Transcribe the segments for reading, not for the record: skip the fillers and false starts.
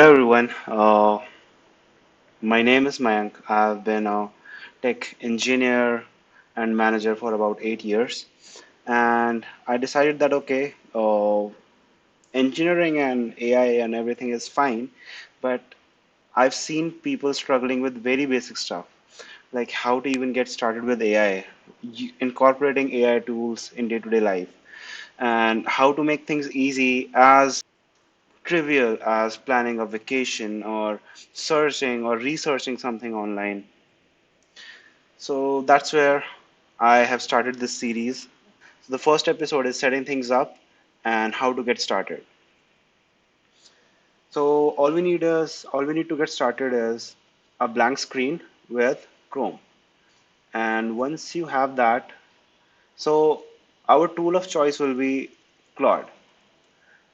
Hello everyone. My name is Mayank. I've been a tech engineer and manager for about 8 years, and I decided that okay, engineering and AI and everything is fine, but I've seen people struggling with very basic stuff, like how to even get started with AI, incorporating AI tools in day-to-day life, and how to make things easy as trivial as planning a vacation or searching or researching something online. So that's where I have started this series. The first episode is setting things up and how to get started. So all we need to get started is a blank screen with Chrome. And once you have that, so our tool of choice will be Claude.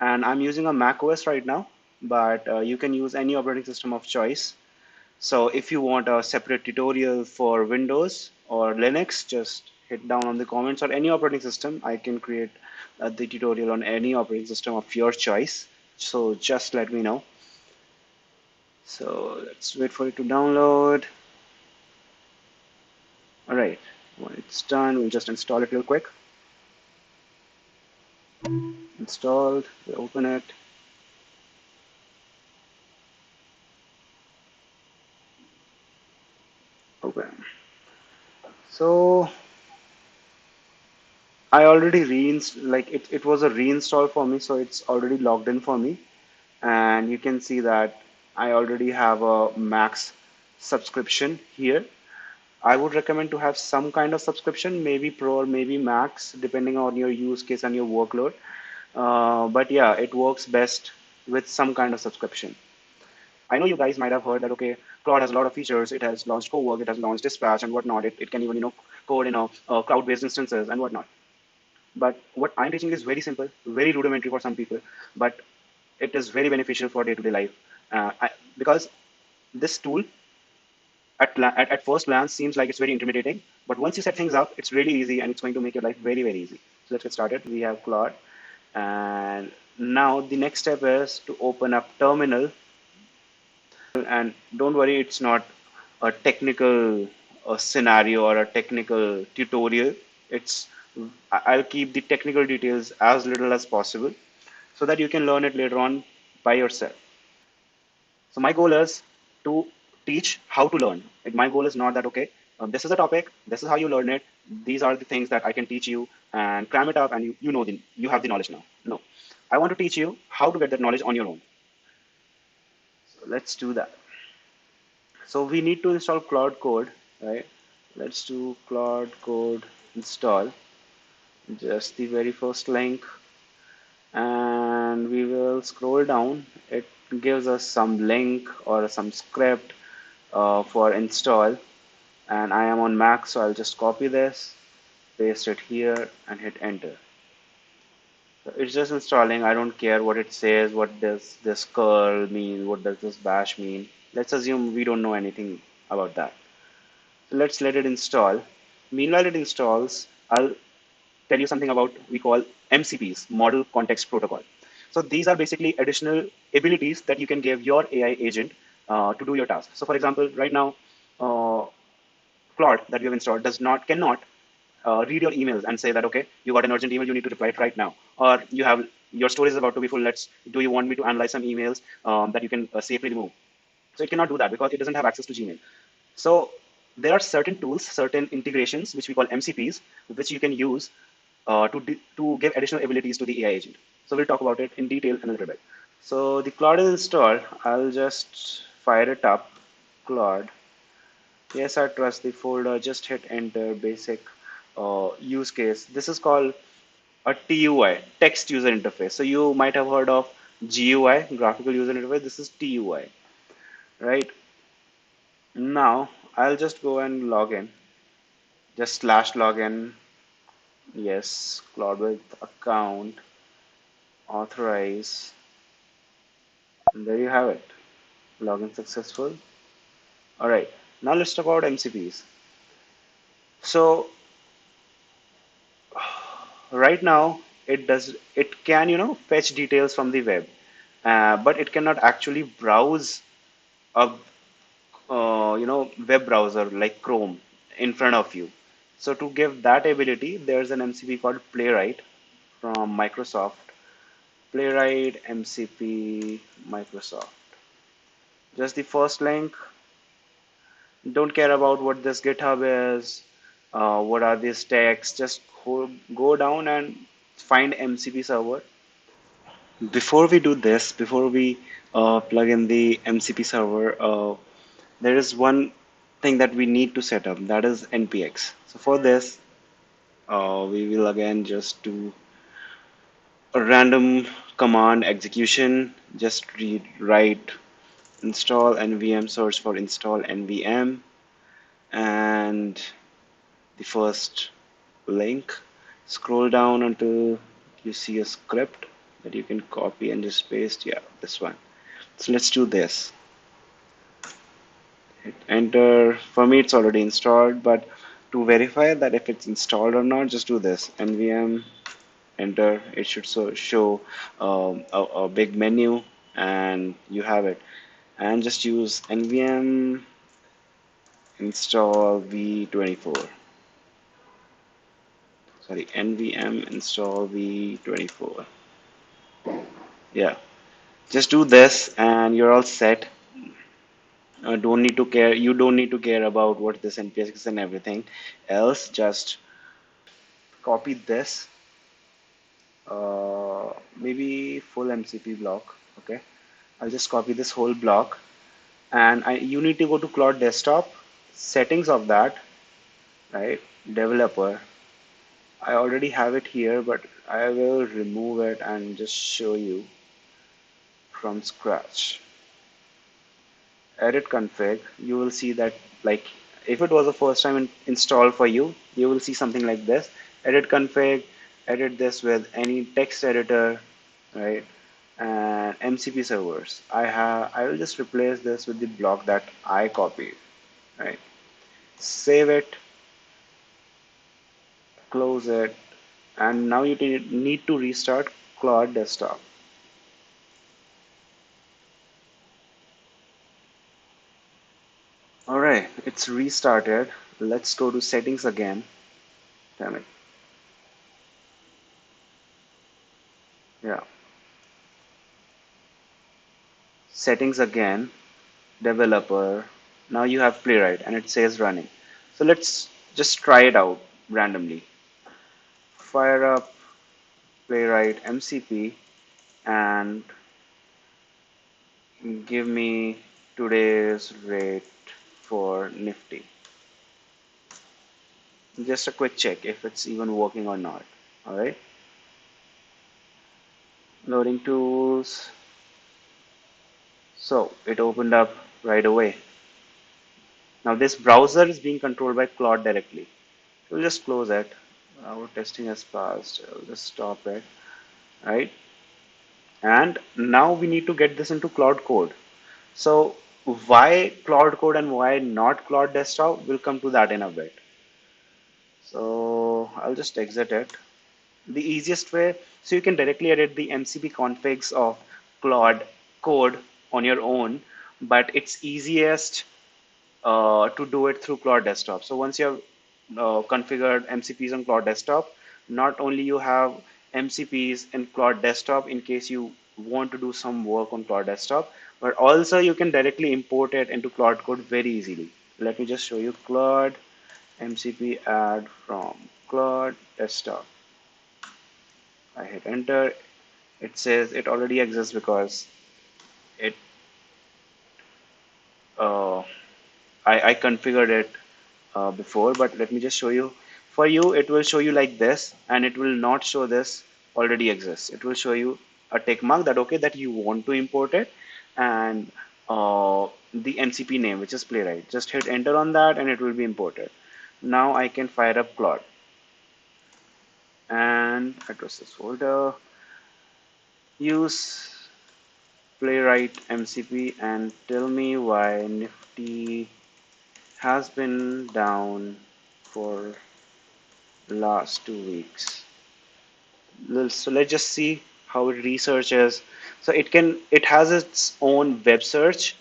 And I'm using a Mac OS right now, but you can use any operating system of choice. So if you want a separate tutorial for Windows or Linux, just hit down on the comments or any operating system. I can create the tutorial on any operating system of your choice. So just let me know. So let's wait for it to download. All right, when it's done, we'll just install it real quick. Installed, we'll open it. Open. So I already like it was a reinstall for me, so it's already logged in for me. And you can see that I already have a max subscription here. I would recommend to have some kind of subscription, maybe pro or maybe max, depending on your use case and your workload. But yeah, it works best with some kind of subscription. I know you guys might have heard that okay, Claude has a lot of features. It has launched co-work, it has launched dispatch and whatnot. It can even code in cloud-based instances and whatnot. But what I'm teaching is very simple, very rudimentary for some people, but it is very beneficial for day-to-day life. Because this tool at first glance seems like it's very intimidating, but once you set things up, it's really easy and it's going to make your life very, very easy. So let's get started. We have Claude, and now the next step is to open up Terminal. And don't worry, it's not a technical scenario or a technical tutorial. It's I'll keep the technical details as little as possible so that you can learn it later on by yourself. So my goal is to teach how to learn. Like my goal is not that okay, this is a topic, this is how you learn it. These are the things that I can teach you and cram it up, and you know you have the knowledge now. No, I want to teach you how to get that knowledge on your own. So let's do that. So we need to install Cloud Code, right? Let's do Cloud Code install. Just the very first link, and we will scroll down. It gives us some link or some script for install, and I am on Mac, so I'll just copy this, paste it here, and hit enter. So it's just installing. I don't care what it says. What does this curl mean? What does this bash mean? Let's assume we don't know anything about that. So let's let it install. Meanwhile it installs, I'll tell you something about we call MCPs, Model Context Protocol. So these are basically additional abilities that you can give your AI agent to do your task. So for example, right now, uh, Claude that we have installed cannot read your emails and say that okay, you got an urgent email, you need to reply it right now, or you have your storage is about to be full. Do you want me to analyze some emails that you can safely remove? So it cannot do that because it doesn't have access to Gmail. So there are certain tools, certain integrations, which we call MCPs, which you can use to give additional abilities to the AI agent. So we'll talk about it in detail in a little bit. So the Claude is installed. I'll just fire it up. Claude. Yes, I trust the folder. Just hit enter. Basic use case. This is called a TUI, text user interface. So you might have heard of GUI, graphical user interface. This is TUI, right? Now I'll just go and log in. Just slash login. Yes, Cloud with account, authorize, and there you have it. Login successful. All right, now let's talk about MCPs. So right now it can fetch details from the web. but it cannot actually browse a web browser like Chrome in front of you. So to give that ability, there's an MCP called Playwright from Microsoft. Playwright MCP Microsoft. Just the first link. Don't care about what this GitHub is, what are these tags. Just go down and find MCP server. Before we do this, before we plug in the MCP server, there is one thing that we need to set up, that is npx. So for this, we will again just do a random command execution. Just read write install nvm, search for install nvm, and the first link. Scroll down until you see a script that you can copy and just paste. Yeah, this one. So let's do this. Hit enter. For me, it's already installed, but to verify that if it's installed or not, just do this. NVM, enter. It should show a big menu, and you have it. And just use NVM install v24. Sorry, NVM install v24. Yeah, just do this, and you're all set. Don't need to care. You don't need to care about what this npx is and everything else. Just copy this, maybe full MCP block. Okay, I'll just copy this whole block, and you need to go to Claude Desktop, settings of that, right? Developer. I already have it here, but I will remove it and just show you from scratch. Edit config. You will see that, like, if it was a first time install for you, you will see something like this. Edit config. Edit this with any text editor, right? And MCP servers. I will just replace this with the block that I copied, right? Save it, close it, and now you need to restart Claude Desktop. All right, it's restarted. Let's go to settings again. Damn it. Yeah, settings again, developer. Now you have Playwright and it says running. So let's just try it out randomly. Fire up Playwright MCP and give me today's rate for Nifty. Just a quick check if it's even working or not. All right. Loading tools. So it opened up right away. Now this browser is being controlled by Claude directly. We'll just close it. Our testing has passed. I'll just stop it. Right. And now we need to get this into Claude Code. So why Claude Code and why not Claude Desktop? We'll come to that in a bit. So I'll just exit it. The easiest way, so you can directly edit the MCP configs of Claude Code on your own, but it's easiest to do it through Claude Desktop. So once you have configured MCPs on Claude Desktop, not only you have MCPs in Claude Desktop in case you want to do some work on Claude Desktop, but also you can directly import it into Claude Code very easily. Let me just show you Claude MCP add from Claude Desktop. I hit enter. It says it already exists because it uh, I configured it before, but let me just show you. For you, it will show you like this, and it will not show this already exists. It will show you a tick mark that okay that you want to import it, and the MCP name, which is Playwright. Just hit enter on that, and it will be imported. Now I can fire up Claude and address this folder. Use Playwright MCP and tell me why Nifty has been down for last 2 weeks. So let's just see how it researches So it has its own web search,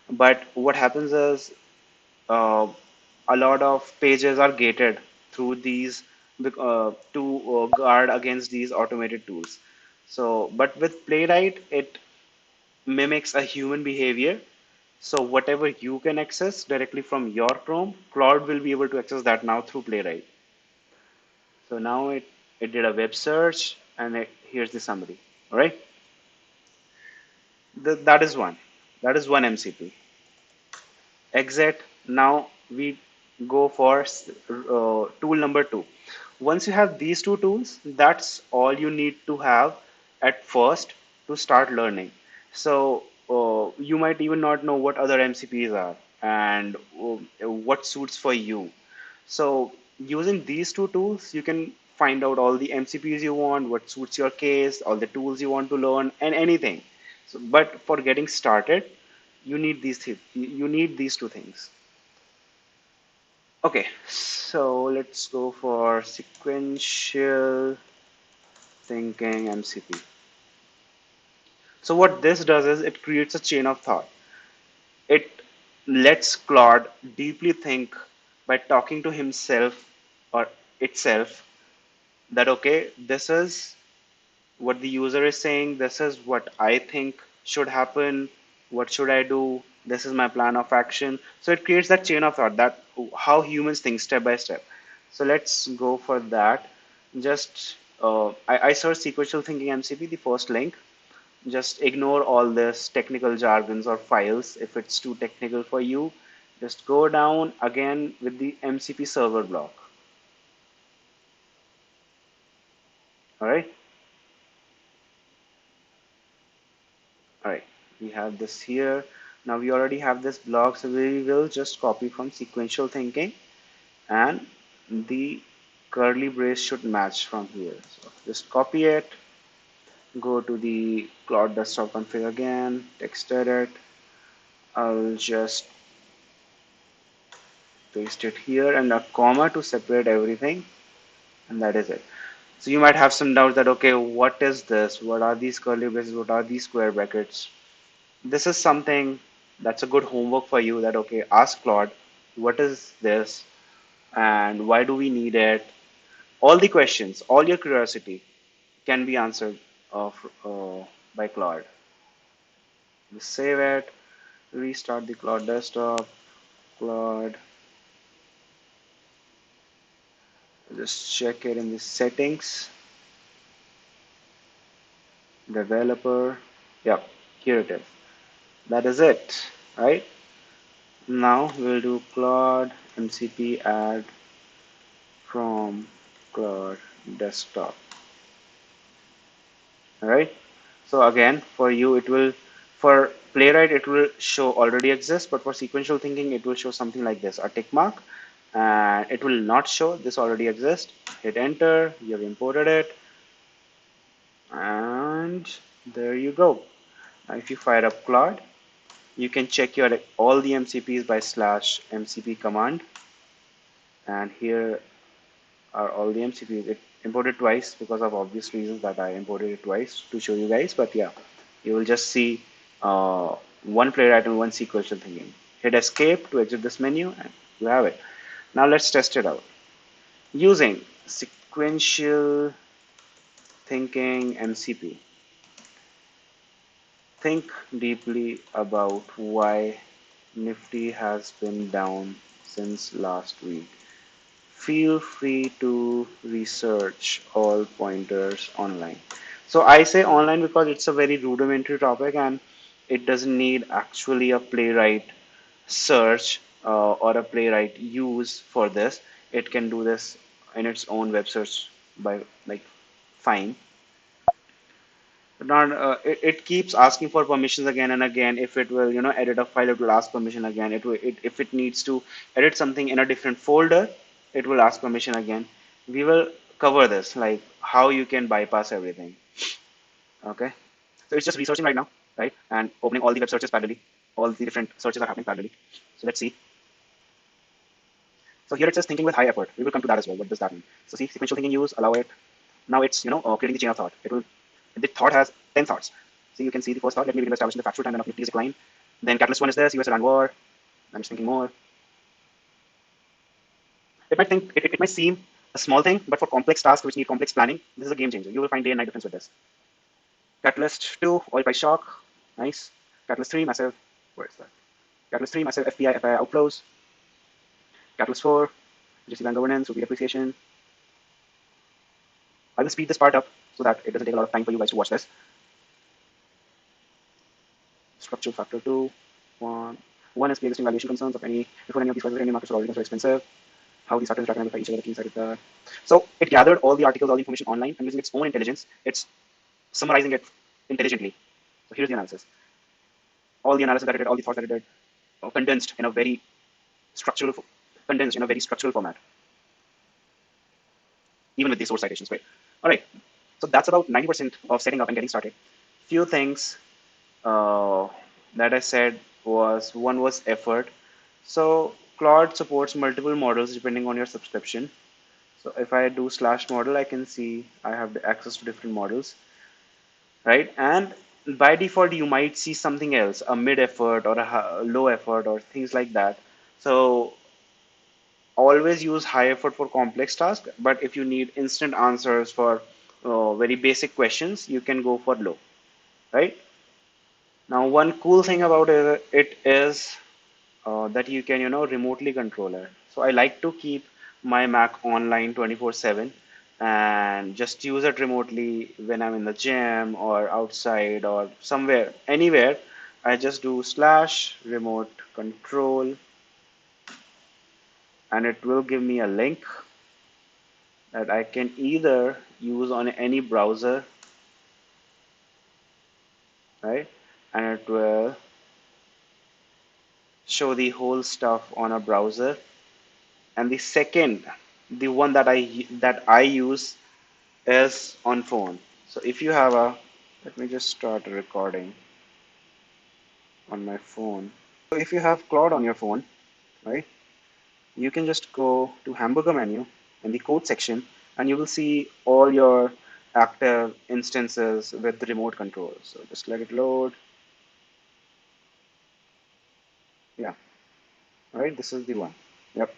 but what happens is uh, a lot of pages are gated through these to guard against these automated tools. So, but with Playwright, it mimics a human behavior. So whatever you can access directly from your Chrome, Claude will be able to access that now through Playwright. So now it did a web search and here's the summary. All right, that is one. That is one MCP. Exit. Now we go for tool number two. Once you have these two tools, that's all you need to have at first to start learning. So you might even not know what other MCPs are and what suits for you. So using these two tools, you can find out all the MCPs you want, what suits your case, all the tools you want to learn, and anything. So, but for getting started, you need these two things. Okay, so let's go for sequential thinking MCP. So what this does is it creates a chain of thought. It lets Claude deeply think by talking to himself or itself that okay, this is what the user is saying, this is what I think should happen, what should I do, this is my plan of action. So it creates that chain of thought, that how humans think step by step. So let's go for that. Just I searched sequential thinking MCP, the first link. Just ignore all this technical jargons or files if it's too technical for you. Just go down again with the MCP server block. All right. All right, we have this here. Now we already have this block, so we will just copy from sequential thinking, and the curly brace should match from here. So just copy it, go to the Claude desktop config again, text edit. I'll just paste it here and a comma to separate everything, and that is it. So you might have some doubts that okay, what is this? What are these curly braces? What are these square brackets? This is something that's a good homework for you, that okay, ask Claude, what is this and why do we need it? All the questions, all your curiosity can be answered by Claude. Just save it, restart the Claude desktop. Claude, just check it in the settings, developer. Yep, here it is. That is it, right? Now we'll do Claude MCP add from Claude desktop. All right. So again, for you, it will, for Playwright, it will show already exists, but for sequential thinking, it will show something like this, a tick mark, and it will not show this already exists. Hit enter, you have imported it, and there you go. Now, if you fire up Claude, you can check your all the MCPs by slash MCP command, and here are all the MCPs. It imported twice because of obvious reasons that I imported it twice to show you guys. But yeah, you will just see one playwright and one sequential thinking. Hit escape to exit this menu and you have it. Now let's test it out. Using sequential thinking MCP, think deeply about why Nifty has been down since last week. Feel free to research all pointers online. So I say online because it's a very rudimentary topic and it doesn't need actually a playwright search or a playwright use for this. It can do this in its own web search by like fine. But not it keeps asking for permissions again and again. If it will edit a file, it will ask permission again. If it needs to edit something in a different folder, it will ask permission again. We will cover this, like how you can bypass everything. Okay, so it's just researching right now, right, and opening all the web searches parallelly. All the different searches are happening parallelly. So let's see. So here it says thinking with high effort. We will come to that as well. What does that mean? So see, sequential thinking use, allow it. Now it's creating the chain of thought. It will, the thought has 10 thoughts. See, you can see the first thought. Let me begin by establishing the factual timeline of Nifty's decline. Then catalyst one is this: US-Iran war. I'm just thinking more. It might seem a small thing, but for complex tasks which need complex planning, this is a game changer. You will find day and night difference with this. Catalyst 2, oil price shock. Nice. Catalyst 3, massive. Where is that? Catalyst 3, massive FPI outflows. Catalyst 4, GC bank governance, rupee appreciation. I will speed this part up so that it doesn't take a lot of time for you guys to watch this. Structural factor 2. One is pre-existing valuation concerns of any, before any of these prices, any markets are already considered expensive. How these factors interact with each other, the key insight is that. So it gathered all the articles, all the information online, and using its own intelligence, it's summarizing it intelligently. So here's the analysis. All the analysis that it did, all the thoughts that it did, condensed in a very structural, condensed in a very structural format, even with the source citations. Great. All right. So that's about 90% of setting up and getting started. Few things uh, that I said was one was effort. So Claude supports multiple models depending on your subscription. So if I do slash model, I can see I have the access to different models, right? And by default, you might see something else, a mid effort or a low effort or things like that. So always use high effort for complex tasks, but if you need instant answers for very basic questions, you can go for low, right? Now, one cool thing about it is that you can, remotely control it. So I like to keep my Mac online 24/7 and just use it remotely when I'm in the gym or outside or somewhere, anywhere. I just do slash remote control and it will give me a link that I can either use on any browser, right? And it will show the whole stuff on a browser. And the second, the one that I use is on phone. So if you have a, let me just start a recording on my phone. So if you have Claude on your phone, right, you can just go to hamburger menu in the code section and you will see all your active instances with the remote control. So just let it load. Yeah, right, this is the one. Yep.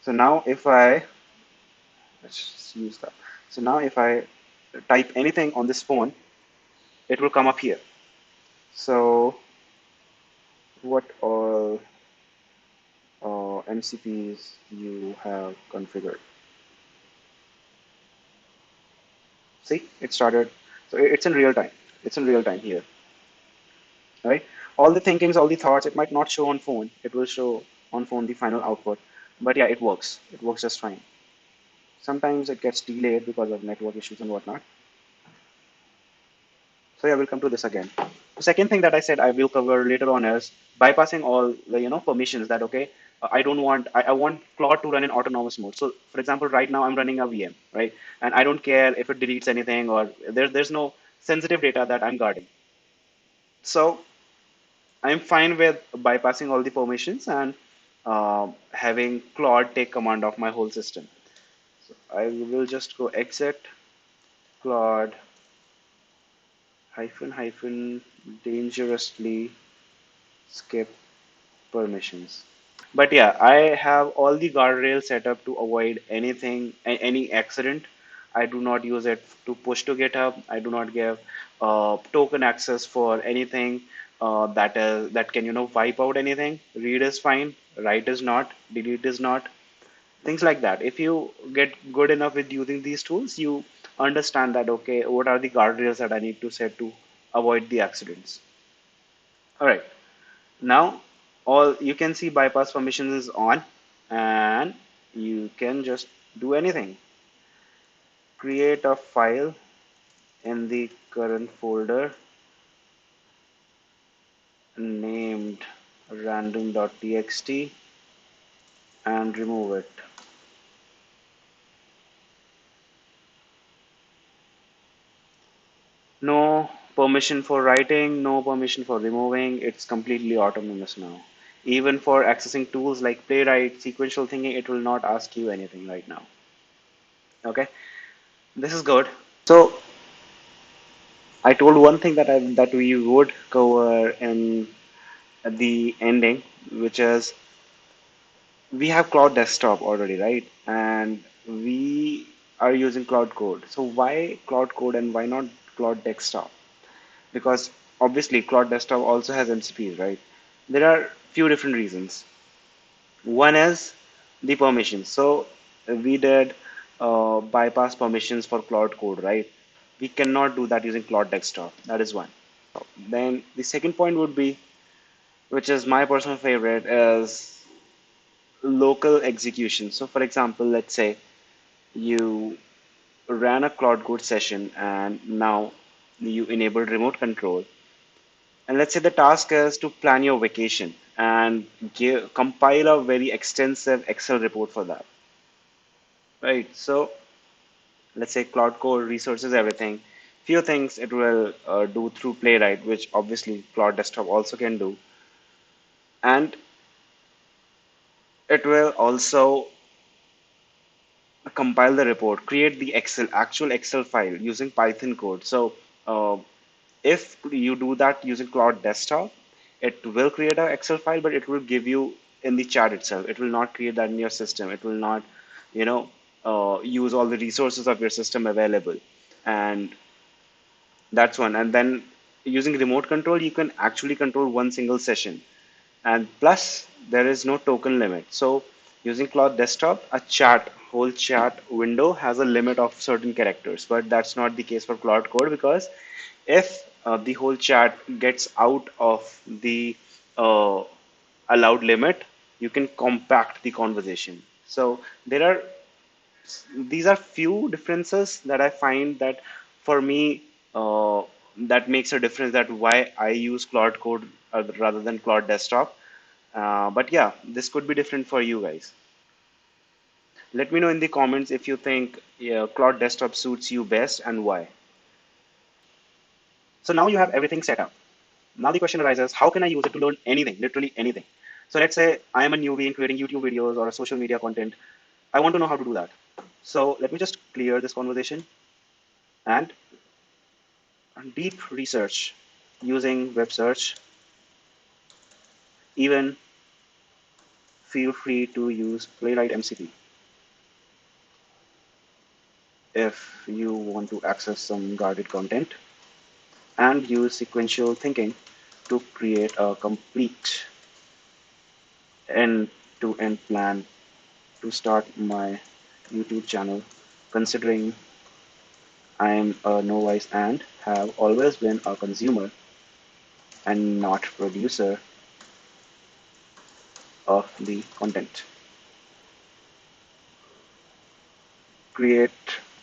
So now if I, let's just use that. So now if I type anything on this phone, it will come up here. So what all MCPs you have configured? See, it started. So it's in real time. It's in real time here, right? All the thinkings, all the thoughts, it might not show on phone. It will show on phone the final output. But yeah, it works. It works just fine. Sometimes it gets delayed because of network issues and whatnot. So yeah, we'll come to this again. The second thing that I said I will cover later on is bypassing all the permissions that okay, I want Claude to run in autonomous mode. So for example, right now I'm running a VM, right? And I don't care if it deletes anything or there's no sensitive data that I'm guarding. So I'm fine with bypassing all the permissions and having Claude take command of my whole system. So I will just go exit Claude hyphen hyphen dangerously skip permissions. But yeah, I have all the guardrails set up to avoid anything, any accident. I do not use it to push to GitHub. I do not give token access for anything that can wipe out anything. Read is fine, write is not, delete is not, things like that. If you get good enough with using these tools, you understand that okay, what are the guardrails that I need to set to avoid the accidents. All right. Now, all you can see bypass permissions is on, and you can just do anything. Create a file in the current folder named random.txt and remove it. No permission for writing, no permission for removing. It's completely autonomous now. Even for accessing tools like Playwright, Sequential Thinking, it will not ask you anything right now. Okay, this is good. So I told one thing that we would cover in the ending, which is we have Cloud Desktop already, right? And we are using Cloud Code. So why Cloud Code and why not Cloud Desktop? Because obviously Cloud Desktop also has MCPs, right? There are few different reasons. One is the permissions. So we did bypass permissions for Cloud Code, right? We cannot do that using Cloud Desktop. That is one. Then the second point would be, which is my personal favorite, is local execution. So for example, let's say you ran a Cloud Code session and now you enabled remote control. And let's say the task is to plan your vacation and compile a very extensive Excel report for that, right? So let's say Cloud Core resources everything. Few things it will do through Playwright, which obviously Cloud Desktop also can do, and it will also compile the report, create the actual Excel file using Python code. So uh, if you do that using Cloud Desktop, it will create an Excel file, but it will give you in the chat itself. It will not create that in your system. It will not, you know, use all the resources of your system available. And that's one. And then using remote control, you can actually control one single session. And plus, there is no token limit. So using Cloud Desktop, whole chat window has a limit of certain characters, but that's not the case for Cloud Code because if the whole chat gets out of the uh, allowed limit, you can compact the conversation. So these are few differences that I find that for me that makes a difference that why I use Cloud Code rather than Cloud Desktop. But yeah, this could be different for you guys. Let me know in the comments if you think yeah, Cloud Desktop suits you best and why. So now you have everything set up. Now the question arises, how can I use it to learn anything, literally anything? So let's say I am a newbie in creating YouTube videos or social media content. I want to know how to do that. So let me just clear this conversation and deep research using web search. Even feel free to use Playwright MCP if you want to access some guarded content and use sequential thinking to create a complete end-to-end plan to start my YouTube channel, considering I am a novice and have always been a consumer and not producer of the content. Create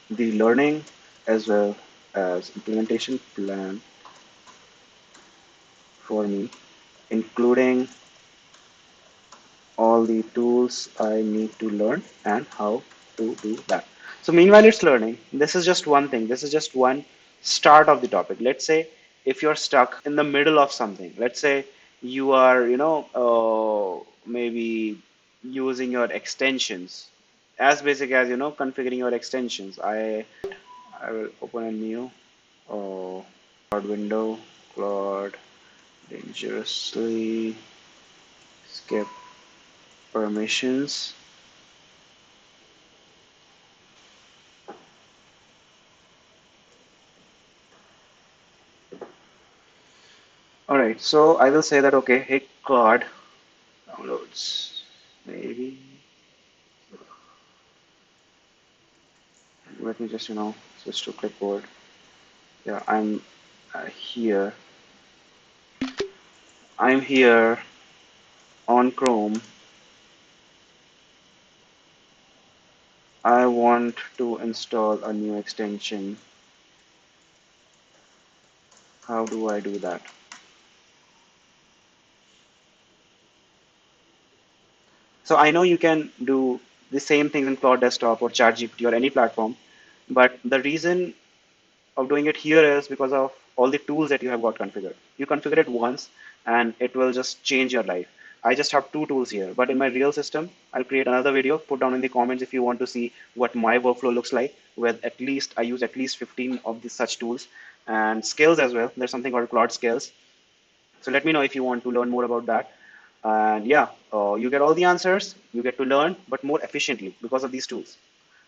the learning as well as implementation plan for me, including all the tools I need to learn and how to do that. So meanwhile, it's learning. This is just one thing. This is just one start of the topic. Let's say if you're stuck in the middle of something, let's say you are, maybe using your extensions, as basic as, configuring your extensions. I will open a new Claude window, Claude dangerously skip permissions. All right, so I will say that, okay, hey, Claude, downloads, maybe. Let me just, switch to clipboard. Yeah, here. I'm here on Chrome. I want to install a new extension. How do I do that? So I know you can do the same things in Cloud Desktop or ChatGPT or any platform, but the reason of doing it here is because of all the tools that you have got configured. You configure it once and it will just change your life. I just have two tools here, but in my real system, I'll create another video. Put down in the comments if you want to see what my workflow looks like with I use at least 15 of these such tools. and skills as well. There's something called Claude skills. So let me know if you want to learn more about that. And yeah, you get all the answers, you get to learn, but more efficiently because of these tools.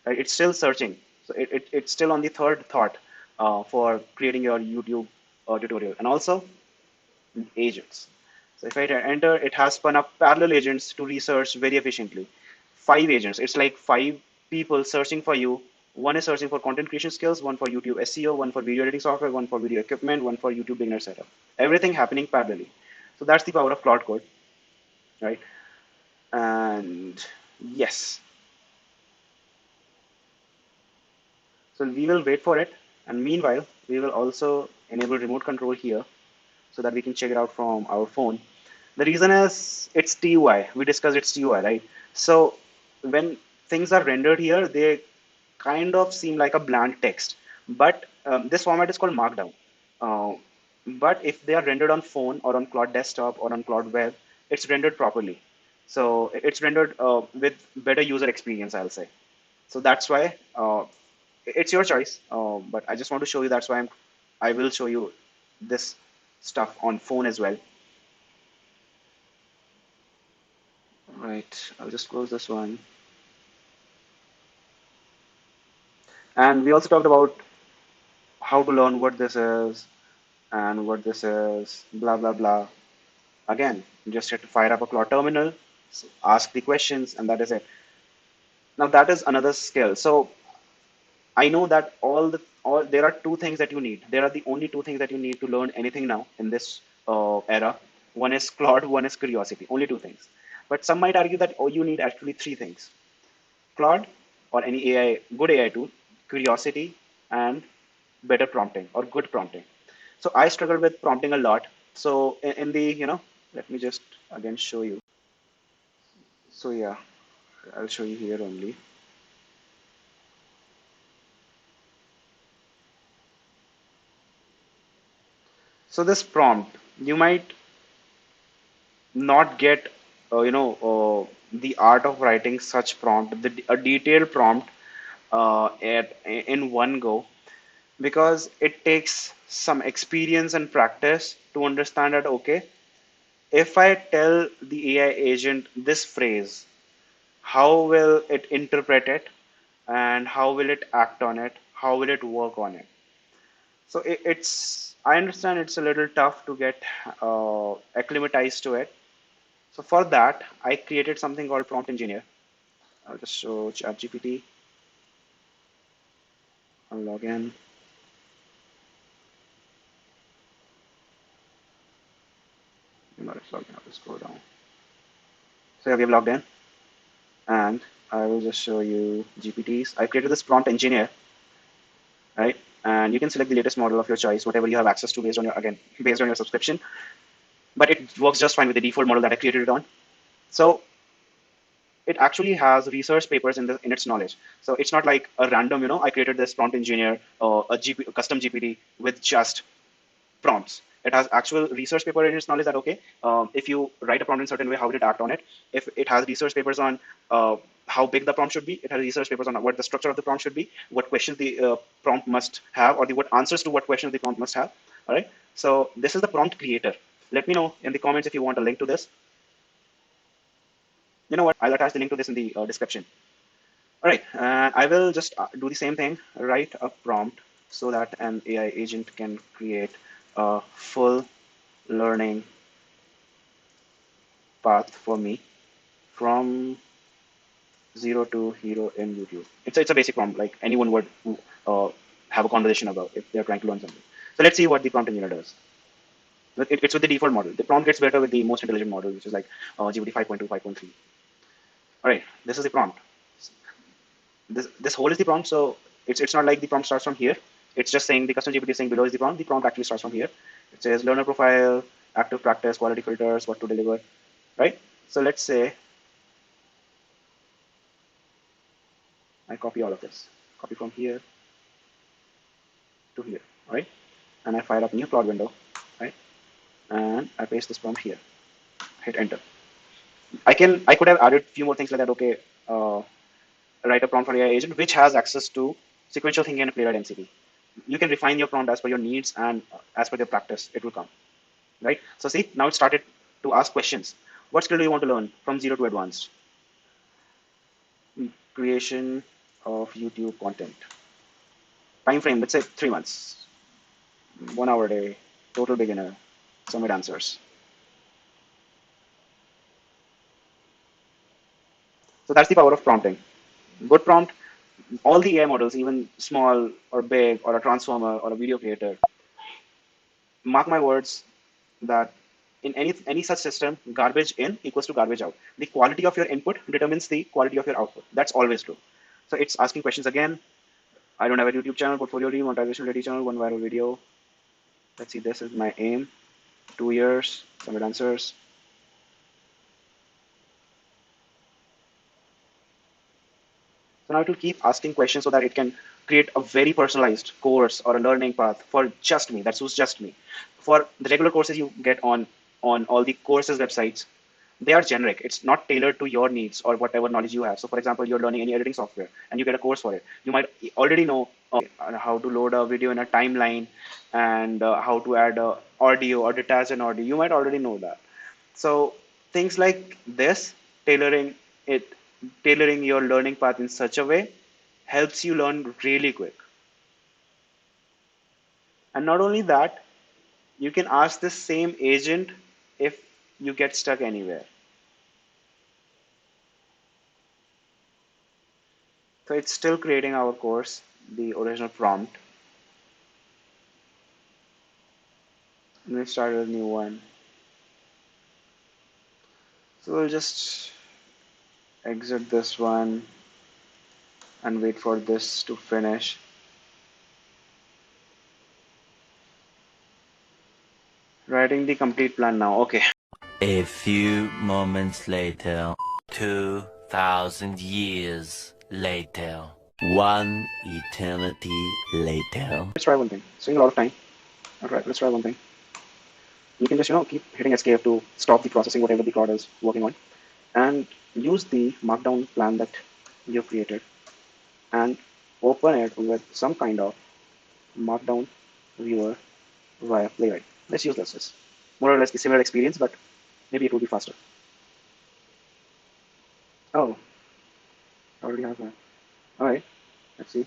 Right? It's still searching. So it's still on the third thought for creating your YouTube tutorial. And also agents. So if I enter, it has spun up parallel agents to research very efficiently. 5 agents. It's like 5 people searching for you. One is searching for content creation skills, one for YouTube SEO, one for video editing software, one for video equipment, one for YouTube beginner setup. Everything happening parallelly. So that's the power of Cloud Code, right? And yes, so we will wait for it. And meanwhile, we will also enable remote control here so that we can check it out from our phone. The reason is it's TUI. We discussed it's TUI, right? So when things are rendered here, they kind of seem like a bland text. But this format is called Markdown. Uh, but if they are rendered on phone or on Cloud Desktop or on Cloud Web, it's rendered properly. So it's rendered with better user experience, I'll say. So that's why it's your choice. But I just want to show you. That's why I will show you this stuff on phone as well. Right. I'll just close this one. And we also talked about how to learn what this is and what this is, blah, blah, blah. Again, you just have to fire up a Claude terminal, ask the questions, and that is it. Now that is another skill. So I know that all there are 2 things that you need. There are the only 2 things that you need to learn anything now in this era. One is Claude, one is curiosity. Only 2 things. But some might argue that you need actually 3 things. Claude or any AI, good AI tool, curiosity, and better prompting or good prompting. So I struggled with prompting a lot. So in the, let me just again show you. So yeah, I'll show you here only. So this prompt, you might not get, the art of writing such prompt, a detailed prompt in one go, because it takes some experience and practice to understand that, okay, if I tell the AI agent this phrase, how will it interpret it and how will it act on it? How will it work on it? So I understand it's a little tough to get acclimatized to it. So for that, I created something called prompt engineer. I'll just show ChatGPT. I'll log in. No, it's logged in. I'll just scroll down. So yeah, we have logged in, and I will just show you GPTs. I created this prompt engineer, right? And you can select the latest model of your choice, whatever you have access to based on based on your subscription. But it works just fine with the default model that I created it on. So it actually has research papers in its knowledge. So it's not like a random, I created this prompt engineer or a custom GPT with just prompts. It has actual research paper in its knowledge that, okay, if you write a prompt in a certain way, how would it act on it? If it has research papers on how big the prompt should be, it has research papers on what the structure of the prompt should be, what questions the prompt must have, or what answers to what questions the prompt must have. All right. So this is the prompt creator. Let me know in the comments if you want a link to this. You know what? I'll attach the link to this in the description. All right. I will just do the same thing, write a prompt so that an AI agent can create a full learning path for me from zero to hero in YouTube. It's a basic prompt like anyone would uh, have a conversation about if they're trying to learn something. So let's see what the prompt engineer does. It's with the default model. The prompt gets better with the most intelligent model, which is like GPT 5.2, 5.3. All right, this is the prompt. This whole is the prompt. So it's not like the prompt starts from here. It's just saying the custom GPT is saying below is the prompt. The prompt actually starts from here. It says learner profile, active practice, quality filters, what to deliver, right? So let's say I copy all of this. Copy from here to here, right? And I fire up a new plot window, right? And I paste this prompt here. Hit enter. I could have added a few more things like that. Okay, write a prompt for AI agent which has access to sequential thinking and Playwright MCP. You can refine your prompt as per your needs and as per your practice, it will come, right? So see, now it started to ask questions. What skill do you want to learn from zero to advanced? Creation of YouTube content. Time frame, let's say 3 months. 1 hour a day. Total beginner. Submit answers. So that's the power of prompting. Good prompt, all the AI models, even small or big or a transformer or a video creator, mark my words that in any such system, garbage in equals to garbage out. The quality of your input determines the quality of your output. That's always true. So it's asking questions again. I don't have a YouTube channel, portfolio read, monetization ready channel, one viral video. Let's see, this is my aim. 2 years, submit answers. So now it will keep asking questions so that it can create a very personalized course or a learning path for just me. That suits just me. For the regular courses you get on all the courses websites, they are generic. It's not tailored to your needs or whatever knowledge you have. So, for example, you're learning any editing software and you get a course for it. You might already know how to load a video in a timeline and how to add audio or detach an audio. You might already know that. So things like this, tailoring it, tailoring your learning path in such a way helps you learn really quick. And not only that, you can ask this same agent if you get stuck anywhere. So it's still creating our course, the original prompt. And we started a new one. So we'll just exit this one and wait for this to finish. Writing the complete plan now. Okay. A few moments later, 2,000 years later, one eternity later. Let's try one thing. Saving a lot of time. Alright, let's try one thing. You can just, keep hitting escape to stop the processing whatever the Claude is working on, and use the markdown plan that you created and open it with some kind of markdown viewer via Playwright. Let's use this. More or less the similar experience, but maybe it will be faster. Oh, I already have that. Alright, let's see.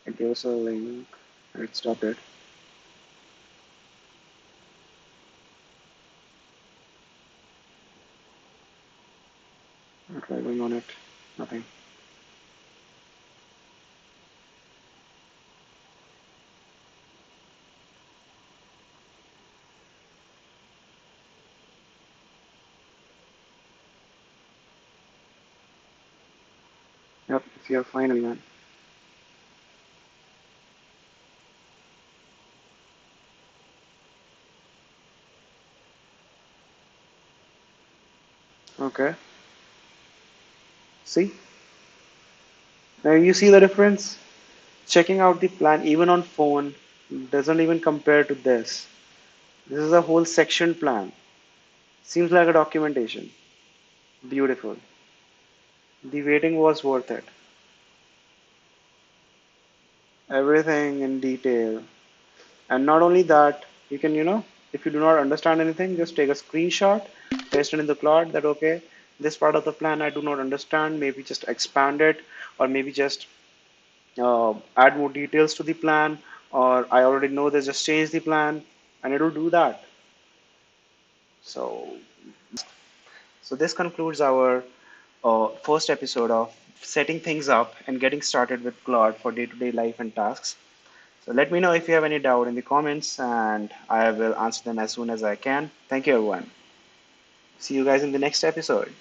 It gives a link. It stopped it. I'll try going on it. Nothing. Yep, it's here finally, man. Okay. See? Now you see the difference? Checking out the plan even on phone doesn't even compare to this. This is a whole section plan. Seems like a documentation. Beautiful. The waiting was worth it. Everything in detail. And not only that, you can, if you do not understand anything, just take a screenshot, paste it in the cloud that, okay, this part of the plan I do not understand, maybe just expand it, or maybe just add more details to the plan, or I already know this, just change the plan, and it will do that. So, so this concludes our first episode of setting things up and getting started with Claude for day-to-day life and tasks. So let me know if you have any doubt in the comments, and I will answer them as soon as I can. Thank you, everyone. See you guys in the next episode.